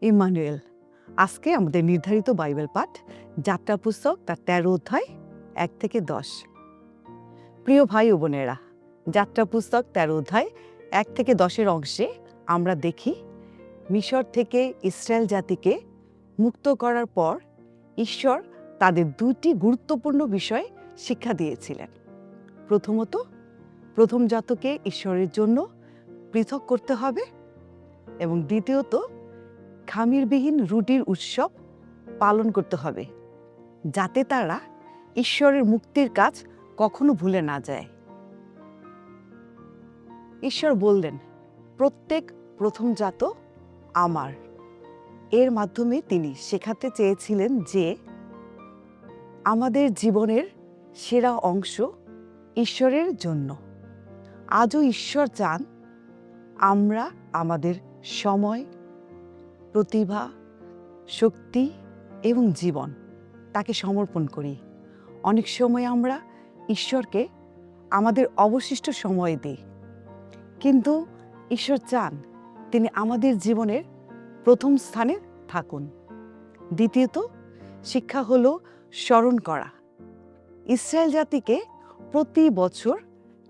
Emmanuel. আজকে আমাদের নির্ধারিত বাইবেল পাঠ যাত্রা পুস্তক তার ১৩ অধ্যায় ১ থেকে ১০। প্রিয় ভাই ও বোনেরা, যাত্রা পুস্তক ১৩ অধ্যায় ১ থেকে ১০-এর অংশে আমরা দেখি মিশর থেকে ইসরায়েল জাতিকে মুক্ত করার পর ঈশ্বর তাদের দুটি গুরুত্বপূর্ণ বিষয় শিক্ষা দিয়েছিলেন। প্রথমত, প্রথম জাতকে ঈশ্বরের জন্য পৃথক করতে হবে এবং দ্বিতীয়ত, খামিরবিহীন রুটির উৎসব পালন করতে হবে যাতে তারা ঈশ্বরের মুক্তির কাজ কখনো ভুলে না যায়। ঈশ্বর বললেন, প্রত্যেক প্রথমজাত আমার। এর মাধ্যমে তিনি শেখাতে চেয়েছিলেন যে আমাদের জীবনের সেরা অংশ ঈশ্বরের জন্য। আজও ঈশ্বর চান আমরা আমাদের সময়, প্রতিভা, শক্তি এবং জীবন তাকে সমর্পণ করি। অনেক সময় আমরা ঈশ্বরকে আমাদের অবশিষ্ট সময় দিই, কিন্তু ঈশ্বর চান তিনি আমাদের জীবনের প্রথম স্থানে থাকুন। দ্বিতীয়ত, শিক্ষা হলো স্মরণ করা। ইসরায়েল জাতিকে প্রতি বছর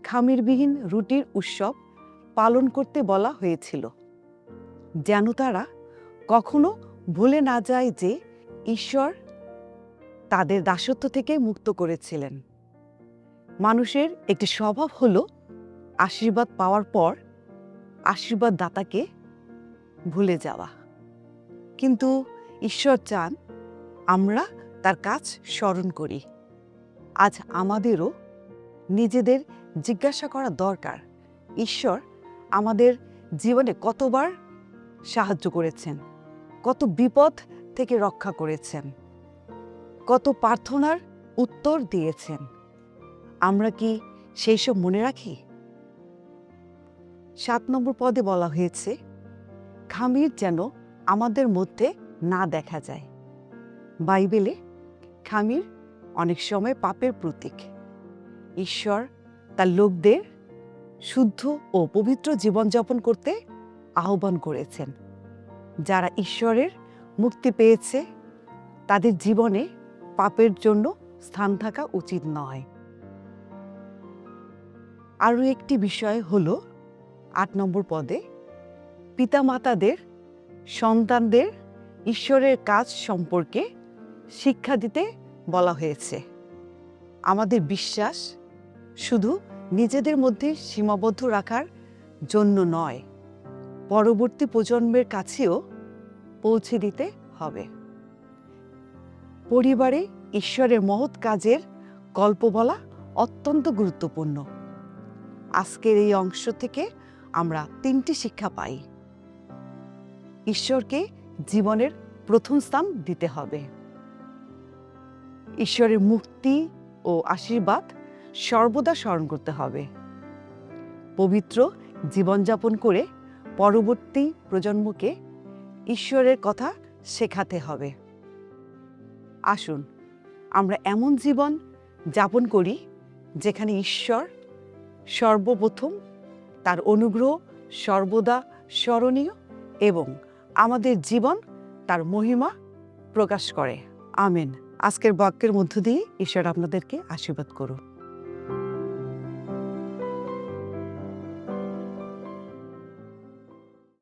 খামিরবিহীন রুটির উৎসব পালন করতে বলা হয়েছিল, যেন তারা কখনো ভুলে না যায় যে ঈশ্বর তাদের দাসত্ব থেকে মুক্ত করেছিলেন। মানুষের একটি স্বভাব হলো আশীর্বাদ পাওয়ার পর আশীর্বাদ দাতাকে ভুলে যাওয়া, কিন্তু ঈশ্বর চান আমরা তার কাজ স্মরণ করি। আজ আমাদেরও নিজেদের জিজ্ঞাসা করা দরকার, ঈশ্বর আমাদের জীবনে কতবার সাহায্য করেছেন, কত বিপদ থেকে রক্ষা করেছেন, কত প্রার্থনার উত্তর দিয়েছেন। আমরা কি সেই সব মনে রাখি? ৭ নম্বর পদে বলা হয়েছে, খামির যেন আমাদের মধ্যে না দেখা যায়। বাইবেলে খামির অনেক সময় পাপের প্রতীক। ঈশ্বর তার লোকদের শুদ্ধ ও পবিত্র জীবনযাপন করতে আহ্বান করেছেন। যারা ঈশ্বরের মুক্তি পেয়েছে তাদের জীবনে পাপের জন্য স্থান থাকা উচিত নয়। আরও একটি বিষয় হলো ৮ নম্বর পদে, পিতামাতাদের সন্তানদের ঈশ্বরের কাজ সম্পর্কে শিক্ষা দিতে বলা হয়েছে। আমাদের বিশ্বাস শুধু নিজেদের মধ্যে সীমাবদ্ধ রাখার জন্য নয়, পরবর্তী প্রজন্মের কাছেও পৌঁছে দিতে হবে। পরিবারে ঈশ্বরের মহৎ কাজের গল্প বলা অত্যন্ত গুরুত্বপূর্ণ। আজকের এই অংশ থেকে আমরা ৩টি শিক্ষা পাই। ঈশ্বরকে জীবনের প্রথম স্থান দিতে হবে। ঈশ্বরের মুক্তি ও আশীর্বাদ সর্বদা স্মরণ করতে হবে। পবিত্র জীবনযাপন করে পরবর্তী প্রজন্মকে ঈশ্বরের কথা শেখাতে হবে। আসুন আমরা এমন জীবন যাপন করি যেখানে ঈশ্বর সর্বপ্রথম, তার অনুগ্রহ সর্বদা স্মরণীয় এবং আমাদের জীবন তার মহিমা প্রকাশ করে। আমেন। আজকের বাক্যের মধ্য দিয়ে ঈশ্বর আপনাদেরকে আশীর্বাদ করুন।